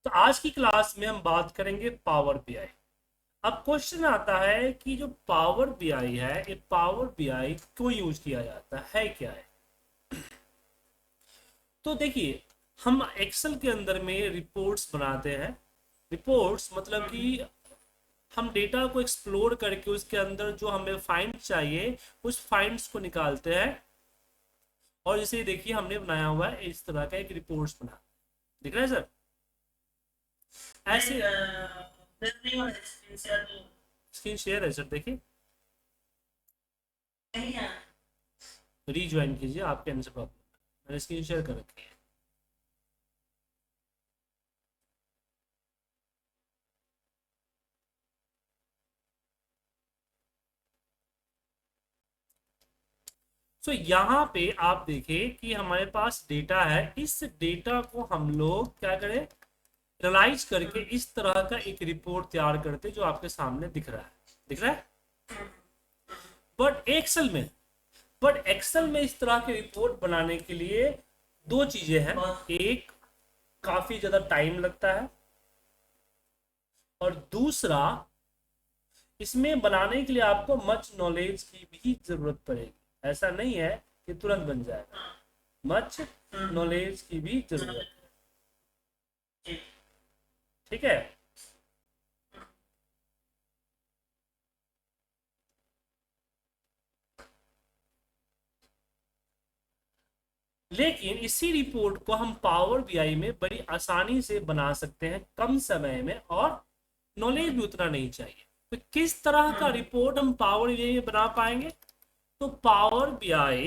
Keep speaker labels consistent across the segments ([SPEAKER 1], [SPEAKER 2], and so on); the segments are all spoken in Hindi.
[SPEAKER 1] तो आज की क्लास में हम बात करेंगे पावर बीआई। अब क्वेश्चन आता है कि जो पावर बीआई है, ये पावर बीआई क्यों यूज किया जाता है क्या है। तो देखिए, हम एक्सेल के अंदर में रिपोर्ट्स बनाते हैं। रिपोर्ट्स मतलब कि हम डेटा को एक्सप्लोर करके उसके अंदर जो हमें फाइंड चाहिए, उस फाइंड्स को निकालते हैं। और जैसे देखिए, हमने बनाया हुआ है इस तरह का एक रिपोर्ट्स बना, दिख रहा है सर?
[SPEAKER 2] नहीं
[SPEAKER 1] ऐसे
[SPEAKER 2] नहीं हो रहा है स्क्रीन शेयर तो
[SPEAKER 1] स्क्रीन शेयर है सर, देखिए।
[SPEAKER 2] नहीं है।
[SPEAKER 1] रीज्वाइन कीजिए, आपके एंड से प्रॉब्लम, मैंने स्क्रीन शेयर कर रखी है। सो यहाँ पे आप देखिए कि हमारे पास डेटा है। इस डेटा को हम लोग क्या करें, एनालाइज करके इस तरह का एक रिपोर्ट तैयार करते जो आपके सामने दिख रहा है। दिख रहा है? बट एक्सेल में बट एक्सेल में इस तरह के रिपोर्ट बनाने के लिए दो चीजें हैं।
[SPEAKER 2] बहुत
[SPEAKER 1] एक, काफी ज्यादा टाइम लगता है, और दूसरा, इसमें बनाने के लिए आपको मच नॉलेज की भी जरूरत पड़ेगी। ऐसा नहीं है कि तुरंत बन जाएगा, मच नॉलेज की भी जरूरत है। ठीक है। लेकिन इसी रिपोर्ट को हम पावर बीआई में बड़ी आसानी से बना सकते हैं, कम समय में, और नॉलेज भी उतना नहीं चाहिए। तो किस तरह का रिपोर्ट हम पावर बीआई में बना पाएंगे? तो पावर बीआई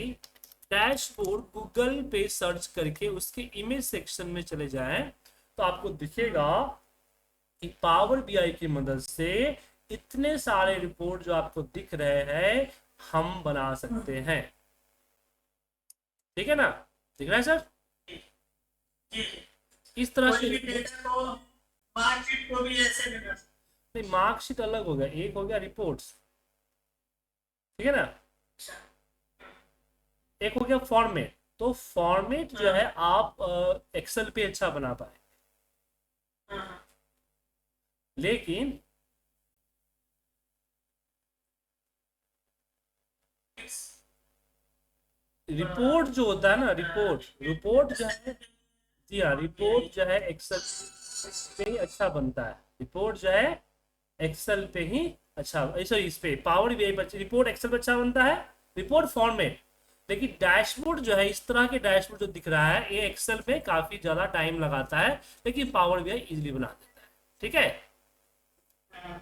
[SPEAKER 1] डैशबोर्ड गूगल पे सर्च करके उसके इमेज सेक्शन में चले जाएं, तो आपको दिखेगा कि पावर बीआई की मदद से इतने सारे रिपोर्ट जो आपको दिख रहे हैं, हम बना सकते हैं। ठीक है ना? दिख रहा है सर?
[SPEAKER 2] जी।
[SPEAKER 1] इस तरह
[SPEAKER 2] कोई
[SPEAKER 1] से
[SPEAKER 2] भी
[SPEAKER 1] रिपोर्ट।
[SPEAKER 2] डेटा को मार्कशीट को भी ऐसे भी कर सकते
[SPEAKER 1] नहीं, मार्कशीट अलग हो गया, एक हो गया रिपोर्ट्स। ठीक है ना?
[SPEAKER 2] हैं।
[SPEAKER 1] एक हो गया फॉर्मेट। तो फॉर्मेट जो
[SPEAKER 2] हाँ
[SPEAKER 1] है आप एक्सेल पे अच्छा बना पाए,
[SPEAKER 2] हाँ
[SPEAKER 1] लेकिन रिपोर्ट जो होता है ना, रिपोर्ट रिपोर्ट जो है, जी हाँ, रिपोर्ट जो है एक्सेल पे ही अच्छा बनता है। रिपोर्ट जो है एक्सेल पे ही अच्छा, सॉरी, इस पे पावर बीआई पर रिपोर्ट एक्सेल पे अच्छा बनता है, रिपोर्ट फॉर्मेट। लेकिन डैशबोर्ड जो है, इस तरह के डैशबोर्ड जो दिख रहा है, ये एक्सेल पे काफी ज्यादा टाइम लगाता है, लेकिन पावर बीआई इजीली बना देता है। ठीक है।
[SPEAKER 2] हाँ।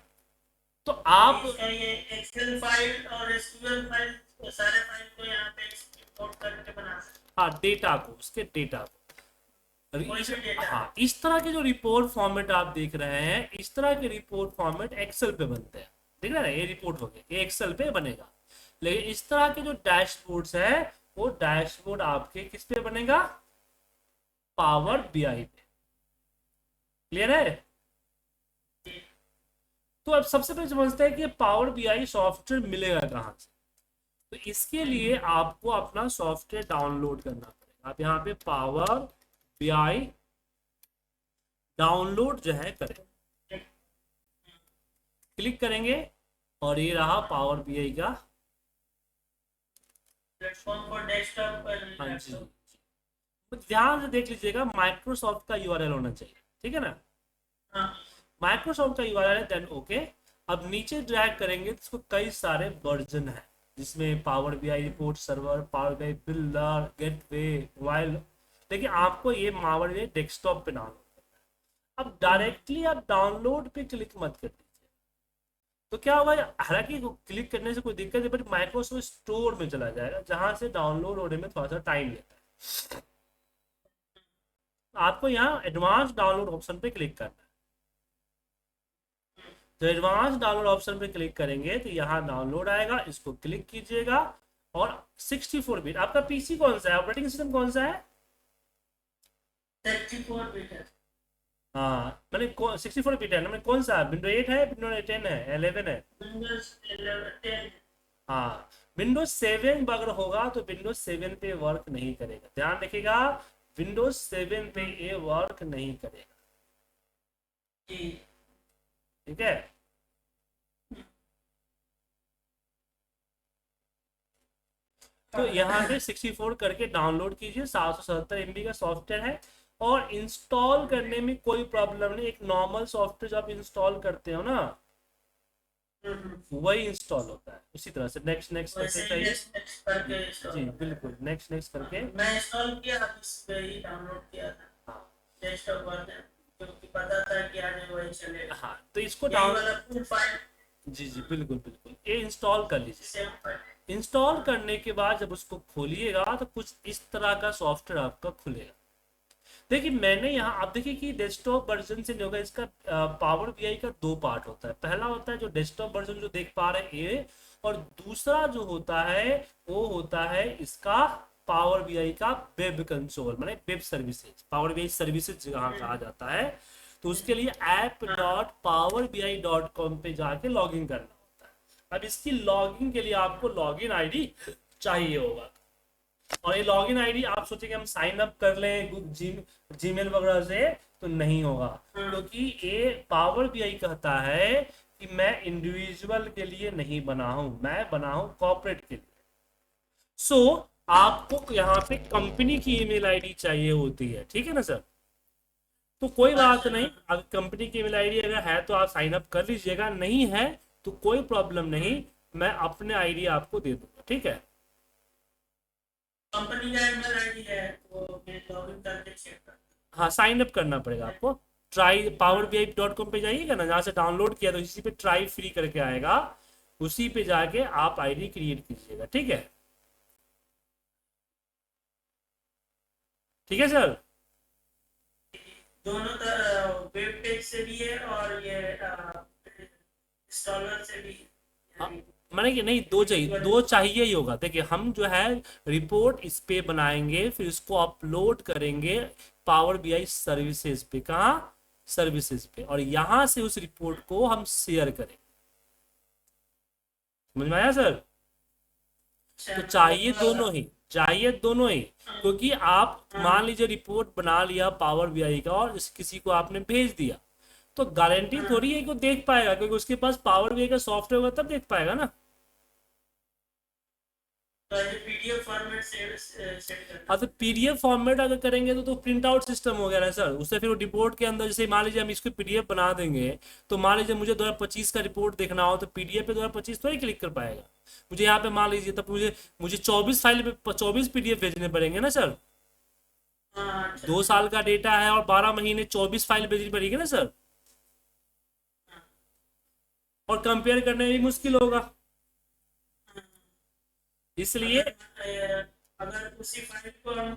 [SPEAKER 1] तो
[SPEAKER 2] तो
[SPEAKER 1] आप,
[SPEAKER 2] इसका ये एक्सेल फाइल और एसक्यूएल फाइल, वो सारे फाइल को यहाँ पे इंपोर्ट करके बना सकते
[SPEAKER 1] हाँ, डेटा को, उसके डेटा को,
[SPEAKER 2] हैं। कोई
[SPEAKER 1] इस,
[SPEAKER 2] भी डेटा है।
[SPEAKER 1] हाँ, इस तरह के जो रिपोर्ट फॉर्मेट आप देख रहे हैं, इस तरह के रिपोर्ट फॉर्मेट एक्सेल पे बनते हैं। देख रहे हैं ना, ये रिपोर्ट हो गया, ये एक्सेल पे बनेगा। लेकिन इस तरह के जो डैशबोर्ड्स है, वो डैशबोर्ड आपके किस पे बनेगा? पावर बीआई पे। क्लियर है? तो अब सबसे पहले समझते हैं कि पावर बीआई सॉफ्टवेयर मिलेगा कहाँ से। तो इसके लिए आपको अपना सॉफ्टवेयर डाउनलोड करना पड़ेगा। आप यहाँ पे पावर बीआई डाउनलोड जो है करें, क्लिक करेंगे, और ये रहा पावर बीआई का।
[SPEAKER 2] प्लेटफॉर्म पर डेस्कटॉप पर
[SPEAKER 1] हाँ जी,
[SPEAKER 2] लैपटॉप।
[SPEAKER 1] तो ध्यान से देख लीजिएगा, माइक्रोसॉफ्ट का यूआरएल होना चाहिए। ठीक है ना?
[SPEAKER 2] हाँ
[SPEAKER 1] माइक्रोसॉफ्ट का यूआरएल है, देन ओके। अब नीचे ड्रैग करेंगे तो इसको कई सारे वर्जन है, जिसमें power BI report server, power BI builder, gateway, mobile. लेकिन आपको ये पावर बीआई डेस्कटॉप पे डाउनलोड, अब डायरेक्टली आप डाउनलोड पे क्लिक मत कर दीजिए। तो क्या होगा, हालांकि क्लिक करने से कोई दिक्कत नहीं, बट माइक्रोसॉफ्ट स्टोर में चला जाएगा, जहां से डाउनलोड होने में थोड़ा सा टाइम लेता है। आपको यहाँ एडवांस डाउनलोड ऑप्शन पे क्लिक करना है। तो एडवांस डाउनलोड ऑप्शन पे क्लिक करेंगे तो यहाँ डाउनलोड आएगा, इसको क्लिक कीजिएगा। और 64 बिट आपका पीसी कौन सा है, ऑपरेटिंग सिस्टम कौन सा है?
[SPEAKER 2] 64 बिट है।
[SPEAKER 1] हाँ, मैंने 64 बिट है ना, मैंने कौन सा, विंडो 8 है, विंडो 10 है, 11 है?
[SPEAKER 2] विंडोज 11 10।
[SPEAKER 1] हाँ, विंडोज 7 अगर होगा तो विंडोज 7 पे वर्क नहीं करेगा, ध्यान रखिएगा। विंडोज 7 पे ये वर्क नहीं करेगा।
[SPEAKER 2] जी।
[SPEAKER 1] ठीक है। तो यहाँ पे 64 करके डाउनलोड कीजिए, 777 MB का सॉफ्टवेयर है। और इंस्टॉल करने में कोई प्रॉब्लम नहीं, एक नॉर्मल सॉफ्टवेयर जो आप इंस्टॉल करते हो ना वही इंस्टॉल होता है उसी तरह से। नेक्स्ट नेक्स्ट करते
[SPEAKER 2] वैसे ही
[SPEAKER 1] चाहिए।
[SPEAKER 2] नेक्स्ट नेक्स्ट करके
[SPEAKER 1] जी
[SPEAKER 2] इंस्टॉल।
[SPEAKER 1] बिल्कुल, नेक्स्ट नेक्स्ट करके।
[SPEAKER 2] मैं इंस्टॉल किया, अब इस पे ही डाउनलोड किया था
[SPEAKER 1] हाँ
[SPEAKER 2] डेस्कटॉप वर्जन, क्योंकि पता था कि आगे वही चलेगा।
[SPEAKER 1] हाँ, तो इसको
[SPEAKER 2] यही
[SPEAKER 1] डाउन।
[SPEAKER 2] वाला फुल फाइल
[SPEAKER 1] जी जी बिल्कुल बिल्कुल, ये इंस्टॉल कर लीजिए।
[SPEAKER 2] Same file.
[SPEAKER 1] इंस्टॉल करने के बाद जब उसको खोलिएगा तो कुछ इस तरह का सॉफ्टवेयर आपका खुलेगा। देखिए मैंने यहाँ, आप देखिए कि डेस्कटॉप वर्जन से नहीं होगा इसका। पावर बीआई का दो पार्ट होता है, पहला होता है जो डेस्कटॉप वर्जन जो देख पा रहे हैं ये, और दूसरा जो होता है वो होता है इसका पावर बीआई का वेब कंसोल, माने web services, power BI services जहाँ कहा जाता है। तो उसके लिए app.powerbi.com पे जाके लॉगिन करना होता है। अब इसकी लॉगिन के लिए आपको लॉगिन आईडी चाहिए होगा। और ये लॉगिन आईडी आप सोचेंगे हम साइन अप कर लें जीमेल वगैरह से, तो नहीं होगा, क्योंकि ये पावर बीआई कहता है कि मैं इंडिविजुअल के लिए नहीं बना हूं, मैं बना हूं कॉर्पोरेट के लिए। सो आपको यहाँ पे कंपनी की ईमेल आईडी चाहिए होती है, ठीक है ना सर। तो कोई बात नहीं, अगर कंपनी की ईमेल आईडी अगर है तो आप साइन अप कर लीजिएगा, नहीं है तो कोई प्रॉब्लम नहीं, मैं अपने आईडी आपको दे दूंगा, ठीक है।
[SPEAKER 2] कंपनी का ईमेल आईडी है वो मैं लॉगिन करके चेक कर।
[SPEAKER 1] हाँ साइन अप करना पड़ेगा आपको। Try power B I dot com पे जाइएगा ना, जहाँ से डाउनलोड किया तो इसी पे ट्राई फ्री करके आएगा, उसी पे जाके आप आईडी क्रिएट कीजिएगा, ठीक है। ठीक है सर।
[SPEAKER 2] दोनों वेब पेज से भी है और ये इंस्टॉलर से भी है।
[SPEAKER 1] हाँ,
[SPEAKER 2] यानी
[SPEAKER 1] मैंने कि नहीं, दो चाहिए, दो चाहिए ही होगा। देखिए हम जो है रिपोर्ट इस पे बनाएंगे, फिर इसको अपलोड करेंगे पावर बीआई सर्विसेज पे, कहाँ, सर्विसेज पे, और यहाँ से उस रिपोर्ट को हम शेयर करेंगे। समझ में आया सर।
[SPEAKER 2] अच्छा,
[SPEAKER 1] तो चाहिए
[SPEAKER 2] मतलब,
[SPEAKER 1] दोनों ही, चाहिए दोनों ही, क्योंकि आप मान लीजिए रिपोर्ट बना लिया पावर बीआई का और किसी को आपने भेज दिया, तो गारंटी थोड़ी है कि वो देख पाएगा, क्योंकि उसके पास पावर बीआई का सॉफ्टवेयर होगा तब देख पाएगा ना।
[SPEAKER 2] तो ये पीडीएफ फॉर्मेट से सेट करना।
[SPEAKER 1] हाँ तो पीडीएफ फॉर्मेट अगर करेंगे तो प्रिंट आउट सिस्टम हो गया ना सर, उससे फिर वो रिपोर्ट के अंदर, जैसे मान लीजिए हम इसको पीडीएफ बना देंगे, तो मान लीजिए मुझे 2025 का रिपोर्ट देखना हो तो पीडीएफ पे 2025 थोड़ी क्लिक कर पाएगा। मुझे यहाँ पे मान लीजिए तब मुझे मुझे 24 फाइल पे 24 पीडीएफ भेजने पड़ेंगे ना सर।
[SPEAKER 2] हाँ अच्छा।
[SPEAKER 1] 2 साल का डेटा है और 12 महीने, 24 फाइल भेजनी पड़ेगी ना सर। और कंपेयर करने में भी मुश्किल होगा, इसलिए।
[SPEAKER 2] अगर उसी फाइल को हम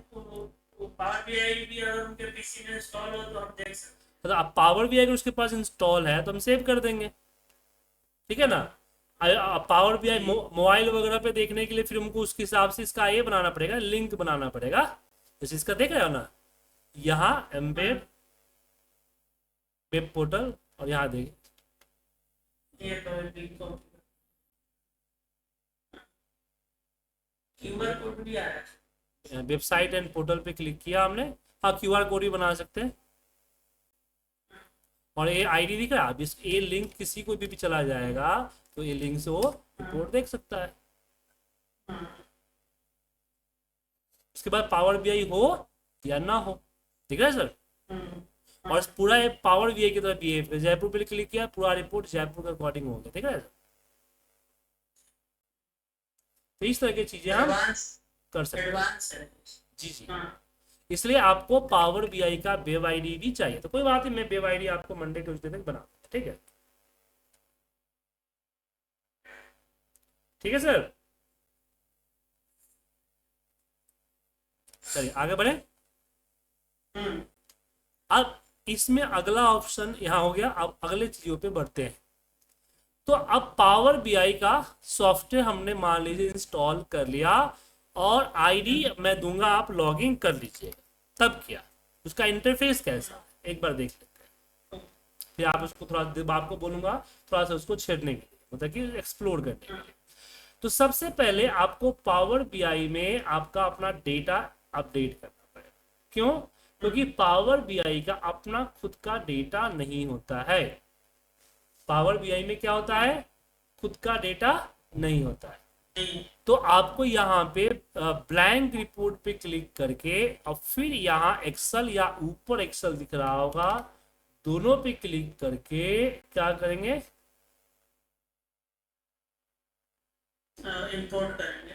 [SPEAKER 2] पावर बीआई भी अगर उनके पीसी में इंस्टॉल हो तो हम देख सकते
[SPEAKER 1] मतलब आप पावर भी अगर उसके पास इंस्टॉल है तो हम सेव कर देंगे, ठीक है ना। पावर बीआई मोबाइल वगैरह पे देखने के लिए फिर हमको उसके हिसाब से इसका ये बनाना पड़ेगा, लिंक बनाना पड़ेगा। जैसे इसका देख रहे हो ना, यहाँ एम्बेड वेब पोर्टल, और यहाँ देखिए
[SPEAKER 2] हैं। ये तो लिंक को क्यूआर कोड भी आ रहा है।
[SPEAKER 1] वेबसाइट एंड पोर्टल पे क्लिक किया हमने। हाँ क्यूआर कोड भी बना सकते हैं। और ये आईडी दिख रहा है, अब इस ये लिंक किसी को भी चला जाएगा तो ये लिंक से वो रिपोर्ट देख सकता है। उसके बाद पावर बीआई हो या ना हो, ठीक है सर। और पूरा ये पावर बीआई की तरह बिहेव, जयपुर पे क्लिक किया, पूरा रिपोर्ट जयपुर का अकॉर्डिंग हो गया, ठीक है सर। तो इस तरह की चीजें हम
[SPEAKER 2] एडवांस
[SPEAKER 1] कर सकते हैं।
[SPEAKER 2] एडवांस है।
[SPEAKER 1] जी जी,
[SPEAKER 2] हाँ
[SPEAKER 1] इसलिए आपको पावर बीआई का वेब आईडी भी चाहिए। तो कोई बात नहीं, मैं वेब आईडी आपको मंडे ट्यूसडे तक बना दूंगा, ठीक है। ठीक है सर, चलिए आगे बढ़े। अब इसमें अगला ऑप्शन यहाँ हो गया, अब अगले चीजों पे बढ़ते हैं। तो अब पावर बीआई का सॉफ्टवेयर हमने मान लीजिए इंस्टॉल कर लिया, और आईडी मैं दूंगा, आप लॉगिन कर लीजिएगा। तब क्या, उसका इंटरफेस कैसा है एक बार देख लेते हैं, फिर आप उसको थोड़ा, आपको बोलूंगा थोड़ा सा उसको छेड़ने के लिए, मतलब कि एक्सप्लोर करने के लिए। तो सबसे पहले आपको पावर बीआई में आपका अपना डेटा अपडेट करना पड़ेगा। क्यों, क्योंकि पावर बीआई का अपना खुद का डेटा नहीं होता है। पावर बीआई में क्या होता है, खुद का डेटा नहीं होता है।
[SPEAKER 2] नहीं।
[SPEAKER 1] तो आपको यहाँ पे ब्लैंक रिपोर्ट पे क्लिक करके और फिर यहाँ एक्सेल या ऊपर एक्सेल दिख रहा होगा, दोनों पे क्लिक करके क्या करेंगे,
[SPEAKER 2] इंपोर्ट करेंगे।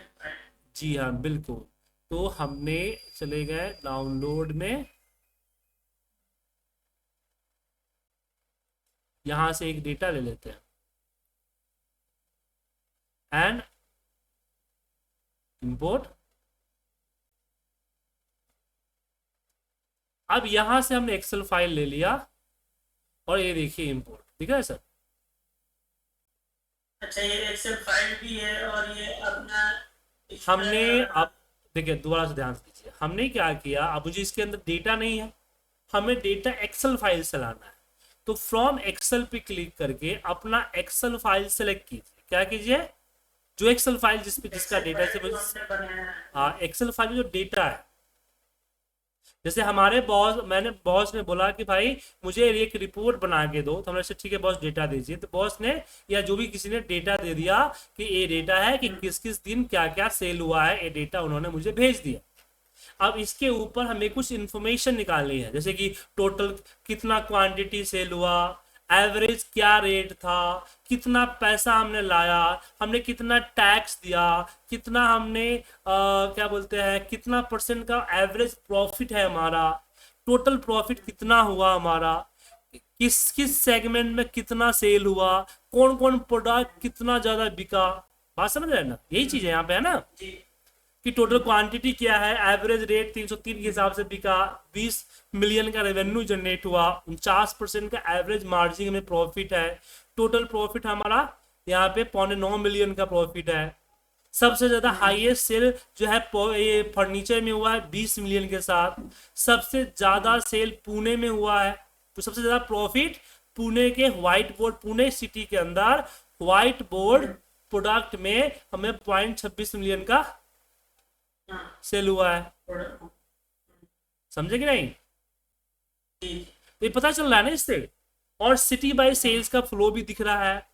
[SPEAKER 1] जी हाँ बिल्कुल। तो हमने चले गए डाउनलोड में, यहां से एक डेटा ले लेते हैं एंड इंपोर्ट। अब यहां से हमने एक्सेल फाइल ले लिया और ये देखिए इंपोर्ट दिख रहा है सर।
[SPEAKER 2] अच्छा, ये एक्सेल फाइल भी है और ये अपना
[SPEAKER 1] हमने अब देखिए दोबारा से ध्यान से दीजिए, हमने क्या किया, अब मुझे इसके अंदर डेटा नहीं है, हमें डेटा एक्सेल फाइल से लाना है। तो फ्रॉम एक्सेल पे क्लिक करके अपना एक्सेल फाइल सेलेक्ट कीजिए। क्या कीजिए, जो एक्सेल फाइल जिसका डेटा से
[SPEAKER 2] हमने बनाया है।
[SPEAKER 1] हाँ एक्सेल फाइल में जो डेटा है, जैसे हमारे बॉस ने बोला कि भाई मुझे एक रिपोर्ट बना के दो, तो हमने से ठीक है बॉस डेटा दीजिए। तो बॉस ने या जो भी किसी ने डेटा दे दिया कि ये डेटा है कि किस किस दिन क्या क्या सेल हुआ है, ये डेटा उन्होंने मुझे भेज दिया। अब इसके ऊपर हमें कुछ इंफॉर्मेशन निकालनी है, जैसे कि टोटल कितना क्वांटिटी सेल हुआ, एवरेज क्या रेट था, कितना पैसा हमने लाया, हमने कितना टैक्स दिया, कितना हमने क्या बोलते हैं कितना परसेंट का एवरेज प्रॉफिट है हमारा, टोटल प्रॉफिट कितना हुआ हमारा, किस किस सेगमेंट में कितना सेल हुआ, कौन कौन प्रोडक्ट कितना ज्यादा बिका। बात समझ रहे हैं ना, यही चीज है यहाँ पे है ना,
[SPEAKER 2] जी।
[SPEAKER 1] कि टोटल क्वांटिटी क्या है, एवरेज रेट 303 के हिसाब से बिका, 20 मिलियन का रेवेन्यू जनरेट हुआ, 49% का एवरेज मार्जिन में प्रॉफिट है, टोटल प्रॉफिट हमारा यहाँ पे 8.9 मिलियन का प्रॉफिट है। सबसे ज्यादा हाईएस्ट सेल जो है ये फर्नीचर में हुआ है 20 मिलियन के साथ, सबसे ज्यादा सेल पुणे में हुआ है। तो सबसे ज्यादा प्रॉफिट पुणे के व्हाइट बोर्ड, पुणे सिटी के अंदर व्हाइट बोर्ड प्रोडक्ट में हमें 0.26 मिलियन का सेल हुआ है। समझे कि नहीं, तो ये पता चल रहा है ना इससे। और सिटी बाय सेल्स का फ्लो भी दिख रहा है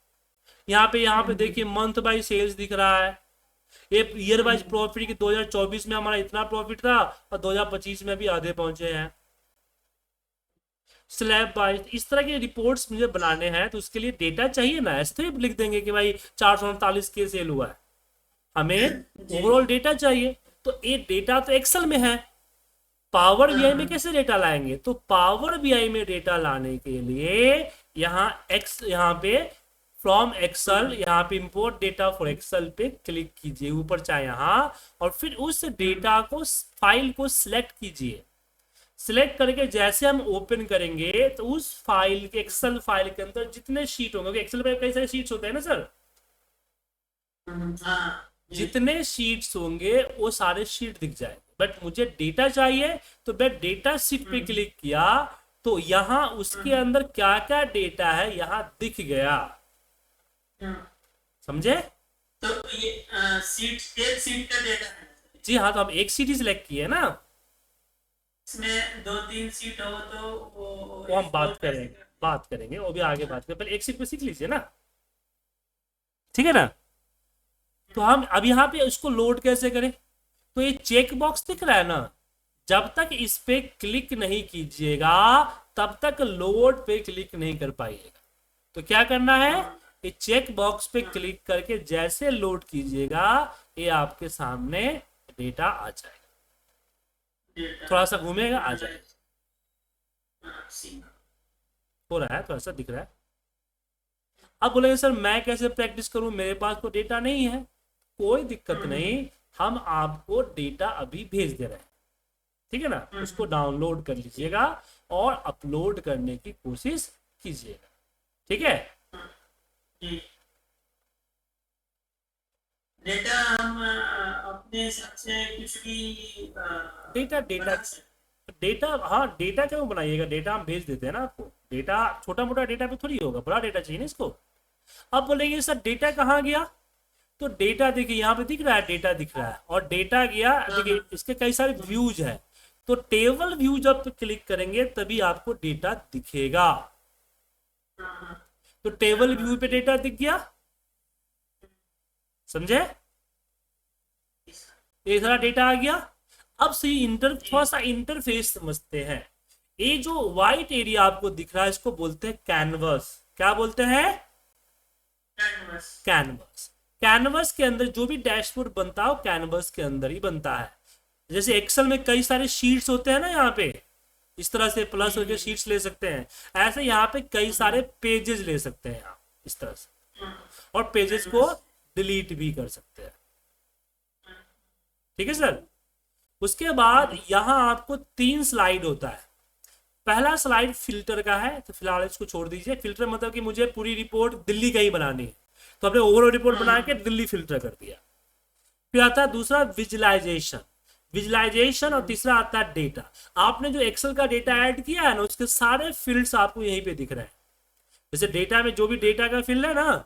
[SPEAKER 1] यहाँ पे देखिए, मंथ बाय सेल्स दिख रहा है, ये ईयर वाइज प्रॉफिट कि 2024 में हमारा इतना प्रॉफिट था और 2025 में भी आधे पहुंचे हैं। स्लैब वाइज इस तरह के रिपोर्ट्स मुझे बनाने हैं, तो उसके लिए डेटा चाहिए ना, ऐसे तो लिख देंगे कि भाई 439 के सेल हुआ है, हमें ओवरऑल डेटा चाहिए। तो ये डेटा तो एक्सेल में है, पावर बीआई में कैसे डेटा लाएंगे, तो पावर बीआई में डेटा लाने के लिए यहाँ पे फ्रॉम एक्सेल, यहाँ पे इंपोर्ट डेटा फॉर एक्सेल पे क्लिक कीजिए ऊपर चाहे यहाँ, और फिर उस डेटा को फाइल को सिलेक्ट कीजिए। सिलेक्ट करके जैसे हम ओपन करेंगे तो उस फाइल के एक्सेल फाइल के अंदर जितने शीट होंगे, एक्सेल में कई सारे शीट्स होते हैं ना सर, जितने शीट्स होंगे वो सारे शीट दिख जाएंगे। बट मुझे डेटा चाहिए तो मैं डेटा शीट पे क्लिक किया तो यहाँ उसके अंदर क्या क्या डेटा है यहाँ दिख गया। समझे,
[SPEAKER 2] तो ये सीट, एक सीट का डेटा है।
[SPEAKER 1] जी हाँ, तो हम एक सीट ही सिलेक्ट किए ना,
[SPEAKER 2] इसमें 2-3 सीट हो तो
[SPEAKER 1] वो हम बात करेंगे वो भी आगे बात करें, पहले एक सीट पे सीख लीजिए ना, ठीक है ना। तो हम अब यहाँ पे इसको लोड कैसे करें, तो ये चेक बॉक्स दिख रहा है ना, जब तक इस पे क्लिक नहीं कीजिएगा तब तक लोड पे क्लिक नहीं कर पाइएगा। तो क्या करना है, ये चेक बॉक्स पे क्लिक करके जैसे लोड कीजिएगा ये आपके सामने डेटा आ जाएगा, थोड़ा सा घूमेगा आ जाएगा, हो रहा है थोड़ा सा दिख रहा है। अब बोलेंगे सर मैं कैसे प्रैक्टिस करूं, मेरे पास तो डेटा नहीं है, कोई दिक्कत नहीं, हम आपको डेटा अभी भेज दे रहे हैं, ठीक है ना, उसको डाउनलोड कर लीजिएगा और अपलोड करने की कोशिश कीजिएगा, ठीक है।
[SPEAKER 2] डेटा हम अपने हिसाब से कुछ भी
[SPEAKER 1] डेटा हाँ डेटा क्यों बनाइएगा, डेटा हम भेज देते हैं ना आपको, डेटा छोटा मोटा डेटा पे थोड़ी होगा, बड़ा डेटा चाहिए ना इसको। अब बोलेंगे सर डेटा कहाँ गया, तो डेटा देखिए यहाँ पे दिख रहा है, डेटा दिख रहा है और डेटा गया, देखिए इसके कई सारे व्यूज है, तो टेबल व्यू जब क्लिक करेंगे तभी आपको डेटा दिखेगा। तो टेबल व्यू पे डेटा दिख गया, समझे? ये सारा डेटा आ गया। अब से थोड़ा सा इंटरफेस समझते हैं। ये जो व्हाइट एरिया आपको दिख रहा है इसको बोलते हैं कैनवस। क्या बोलते हैं? कैनवस। कैनवस के अंदर जो भी डैशबोर्ड बनता है वो कैनवस के अंदर ही बनता है। जैसे एक्सेल में कई सारे शीट्स होते हैं ना, यहाँ पे इस तरह से प्लस होकर शीट्स ले सकते हैं, ऐसे यहाँ पे कई सारे पेजेस ले सकते हैं आप इस तरह से, और पेजेस को डिलीट भी कर सकते हैं। ठीक है सर। उसके बाद यहाँ आपको 3 स्लाइड होता है। पहला स्लाइड फिल्टर का है, तो फिलहाल इसको छोड़ दीजिए। फिल्टर मतलब कि मुझे पूरी रिपोर्ट दिल्ली का ही बनानी है, तो हमने ओवरऑल रिपोर्ट बना के दिल्ली फिल्टर कर दिया। फिर आता है दूसरा विजुअलाइजेशन, और तीसरा आता है डेटा। आपने जो एक्सेल का डेटा ऐड किया है ना, उसके सारे फील्ड्स आपको यहीं पे दिख रहे हैं। जैसे डेटा में जो भी डेटा का फील्ड है ना,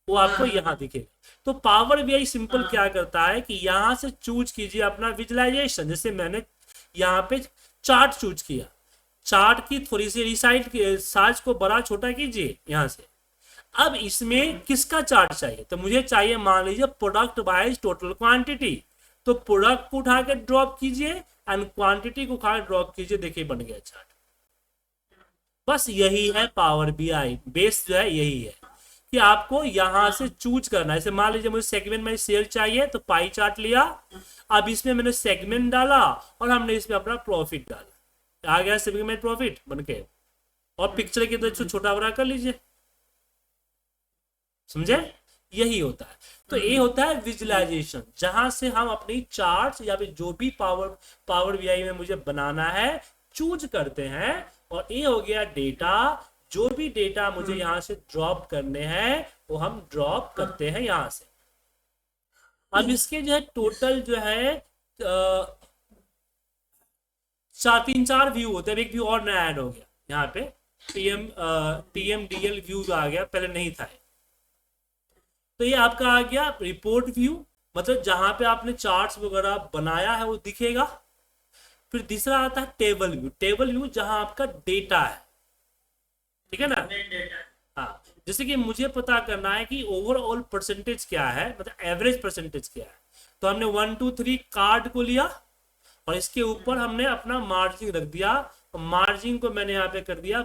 [SPEAKER 1] वो आपको यहाँ दिखेगा। तो पावर बीआई सिंपल क्या करता है कि यहाँ से चूज कीजिए अपना विजुअलाइजेशन। जैसे मैंने यहाँ पे चार्ट चूज किया, चार्ट की थोड़ी सी रिसाइज साइज को बड़ा छोटा कीजिए यहाँ से। अब इसमें किसका चार्ट चाहिए? तो मुझे चाहिए मान लीजिए प्रोडक्ट वाइज टोटल क्वांटिटी। तो प्रोडक्ट को उठा के ड्रॉप कीजिए एंड क्वांटिटी को उठा के ड्रॉप कीजिए, देखिए बन गया चार्ट। बस यही है पावर बीआई। बेस जो है यही है कि आपको यहां से चूज करना है। जैसे मान लीजिए मुझे सेगमेंट में सेल चाहिए, तो पाई चार्ट लिया। अब इसमें मैंने सेगमेंट डाला और हमने इसमें अपना प्रॉफिट डाला, आ गया सेगमेंट प्रॉफिट बन के। और पिक्चर की तो छोटा बड़ा कर लीजिए, समझे? यही होता है। तो ये होता है विजुअलाइजेशन, जहां से हम अपनी चार्ट्स या फिर जो भी पावर बीआई में मुझे बनाना है चूज करते हैं। और ये हो गया डेटा। जो भी डेटा मुझे यहां से ड्रॉप करने हैं वो हम ड्रॉप करते हैं यहां से। अब इसके जो है टोटल जो है 4 व्यू होते हैं। एक व्यू और नया ऐड हो गया यहाँ पे, TMDL व्यू आ गया, पहले नहीं था। तो ये आपका आ गया रिपोर्ट व्यू, मतलब जहां पे आपने चार्ट्स वगैरह बनाया है वो दिखेगा। फिर तीसरा आता है टेबल व्यू जहां आपका डेटा है। ठीक है ना? हाँ, जैसे कि मुझे पता करना है कि ओवरऑल परसेंटेज क्या है, मतलब एवरेज परसेंटेज क्या है। तो हमने 1 2 3 कार्ड को लिया और इसके ऊपर हमने अपना मार्जिन रख दिया। मार्जिन को मैंने यहाँ पे कर दिया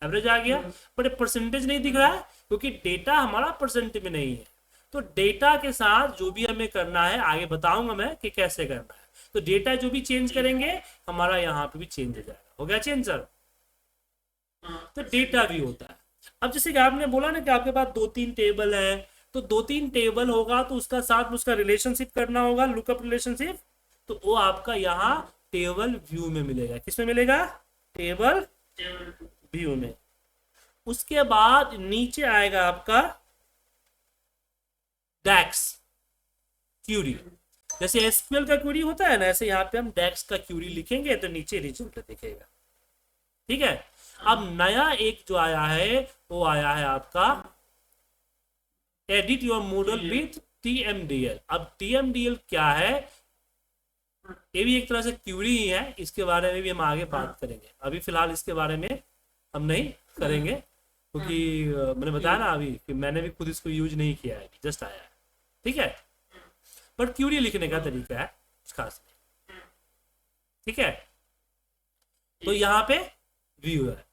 [SPEAKER 1] एवरेज आ गया, बट परसेंटेज नहीं दिख रहा है क्योंकि डेटा हमारा परसेंट में नहीं है। तो डेटा के साथ जो भी हमें करना है आगे बताऊंगा मैं कि कैसे करना है। तो डेटा जो भी चेंज करेंगे हमारा यहाँ पे भी चेंज हो जाएगा। हो गया चेंज सर? तो डेटा भी होता है। अब जैसे कि आपने बोला ना कि आपके पास 2-3 टेबल है, तो 2-3 टेबल होगा तो उसका साथ में उसका रिलेशनशिप करना होगा, लुकअप रिलेशनशिप। तो वो आपका यहाँ टेबल व्यू में मिलेगा। किसमें मिलेगा? टेबल व्यू में। उसके बाद नीचे आएगा आपका डैक्स क्यूरी। जैसे एसक्यूएल का क्यूरी होता है ना, ऐसे यहाँ पे हम डैक्स का क्यूरी लिखेंगे तो नीचे रिजल्ट दिखेगा। ठीक है। अब नया एक जो आया है वो आया है आपका edit your model with TMDL। अब TMDL क्या है? ये भी एक तरह से क्यूरी ही है। इसके बारे में भी हम आगे बात करेंगे। अभी फिलहाल इसके बारे में हम नहीं करेंगे क्योंकि मैंने बताया ना अभी कि मैंने भी खुद इसको यूज नहीं किया है, जस्ट आया है। ठीक है, बट क्यूरी लिखने का तरीका है खास। ठीक है, तो यहाँ पे व्यू है।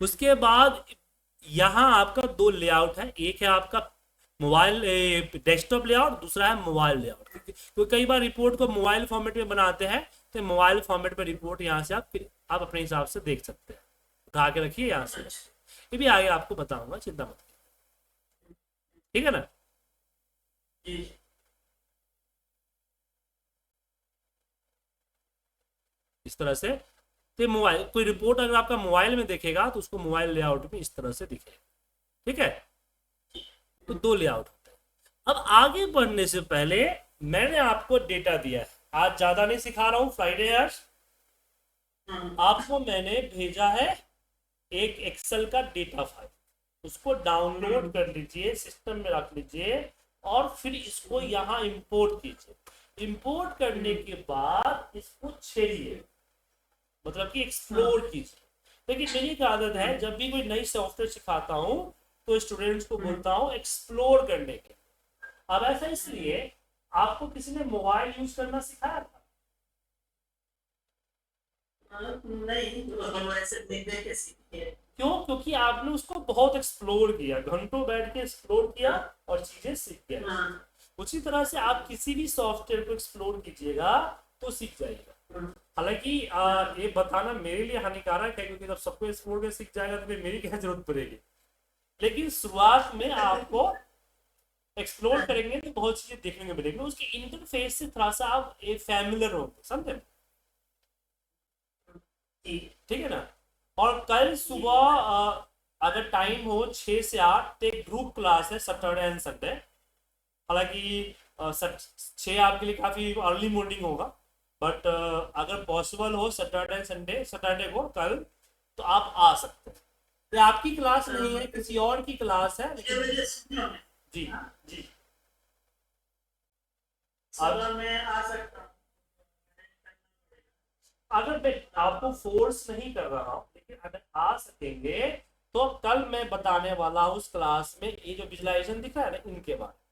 [SPEAKER 1] उसके बाद यहाँ आपका 2 लेआउट है। एक है आपका मोबाइल डेस्कटॉप लेआउट, दूसरा है मोबाइल लेआउट। तो कई बार रिपोर्ट को मोबाइल फॉर्मेट में बनाते हैं, तो मोबाइल फॉर्मेट में रिपोर्ट यहाँ से आप अपने हिसाब से देख सकते हैं। उठा के रखिए यहाँ से, ये भी आगे आपको बताऊंगा, चिंता मत कीजिए। ठीक है ना? इस तरह से। तो मोबाइल कोई रिपोर्ट अगर आपका मोबाइल में देखेगा तो उसको मोबाइल लेआउट में इस तरह से दिखेगा। ठीक है, तो 2 लेआउट होते हैं। अब आगे बढ़ने से पहले मैंने आपको डेटा दिया है। आज ज्यादा नहीं सिखा रहा हूं, फ्राइडे है आज। आपको मैंने भेजा है एक एक्सेल का डेटा फाइल, उसको डाउनलोड कर लीजिए, सिस्टम में रख लीजिए और फिर इसको यहाँ इंपोर्ट कीजिए। इंपोर्ट करने के बाद इसको छेड़िए, मतलब कि एक्सप्लोर कीजिए। लेकिन मेरी एक आदत है, जब भी कोई नई सॉफ्टवेयर सिखाता हूँ तो स्टूडेंट्स को बोलता हूँ एक्सप्लोर करने के। अब ऐसा इसलिए, आपको किसी ने मोबाइल यूज करना सिखाया था?
[SPEAKER 2] नहीं, तो हम ऐसे देख देख के सीखे।
[SPEAKER 1] क्यों? क्योंकि आपने उसको बहुत एक्सप्लोर किया, घंटों बैठ के एक्सप्लोर किया और चीजें सीख गए।
[SPEAKER 2] हाँ।
[SPEAKER 1] उसी तरह से आप किसी भी सॉफ्टवेयर को एक्सप्लोर कीजिएगा तो सीख जाइएगा। हालांकि ये बताना मेरे लिए हानिकारक है, क्योंकि जब सबको एक्सप्लोर कर सीख जाएगा तो फिर मेरी क्या जरूरत पड़ेगी। लेकिन शुरुआत में आपको एक्सप्लोर करेंगे तो बहुत चीजें देखने को मिलेगी, उसके इंटरफेस से थोड़ा सा आप फैमिलियर होंगे, समझे? ठीक है ना। और कल सुबह अगर टाइम हो 6 से 8 तो एक ग्रुप क्लास है सैटरडे एंड संडे। हालांकि 6 आपके लिए काफी अर्ली मॉर्निंग होगा, बट अगर पॉसिबल हो सैटरडे संडे, सैटरडे को कल, तो आप आ सकते हैं। ये आपकी क्लास नहीं है, किसी और की क्लास है, लेकिन जी जी
[SPEAKER 2] सुबह में आ सकता हूँ।
[SPEAKER 1] अगर मैं आपको फोर्स नहीं कर रहा हूँ, लेकिन अगर आ सकेंगे तो कल मैं बताने वाला हूँ उस क्लास में ये जो विजुअलाइजेशन दिख रहा है ना, इनके बारे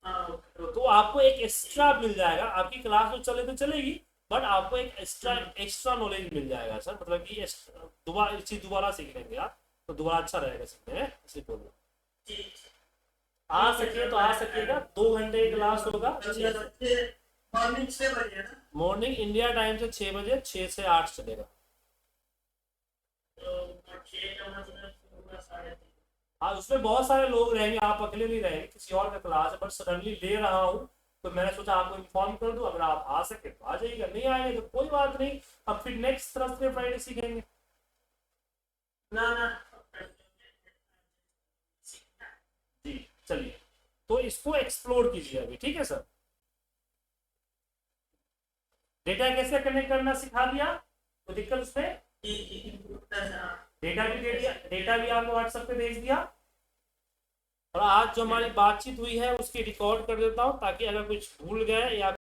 [SPEAKER 2] हाँ,
[SPEAKER 1] में। तो आपको एक एक्स्ट्रा मिल जाएगा, आपकी क्लास तो चले तो चलेगी, बट आपको एक एक्स्ट्रा नॉलेज मिल जाएगा सर, मतलब कि दोबारा इस चीज दोबारा सीख लेंगे आप, तो दोबारा अच्छा रहेगा सीखने में, इसलिए बोल रहा हूँ।
[SPEAKER 2] ठीक।
[SPEAKER 1] आ सके तो आ सकेगा, 2 घंटे की क्लास होगा।
[SPEAKER 2] मॉर्निंग 6 बजे ना?
[SPEAKER 1] मॉर्निंग इंडिया टाइम से 6 बजे, 6 से 8 चलेगा।
[SPEAKER 2] तो 6 का मतलब पूरा 3:30।
[SPEAKER 1] हाँ, उसमें बहुत सारे लोग रहेंगे, आप अकेले नहीं रहेंगे, किसी और का क्लास है, बट सडनली ले रहा हूँ तो मैंने सोचा आपको इन्फॉर्म कर दूं। अगर आप आ सके तो आ जाइएगा, नहीं आएंगे तो कोई बात नहीं, अब फिर नेक्स्ट थर्सडे फ्राइडे सीखेंगे।
[SPEAKER 2] ना ना।
[SPEAKER 1] जी चलिए, तो इसको एक्सप्लोर कीजिए अभी, ठीक है सर। डेटा कैसे कनेक्ट करना सिखा दिया, तो दिक्कत उसमें, डेटा भी दे दिया, डेटा भी आपको व्हाट्सएप पे भेज दिया। और आज जो हमारी बातचीत हुई है उसकी रिकॉर्ड कर देता हूँ, ताकि अगर कुछ भूल गए या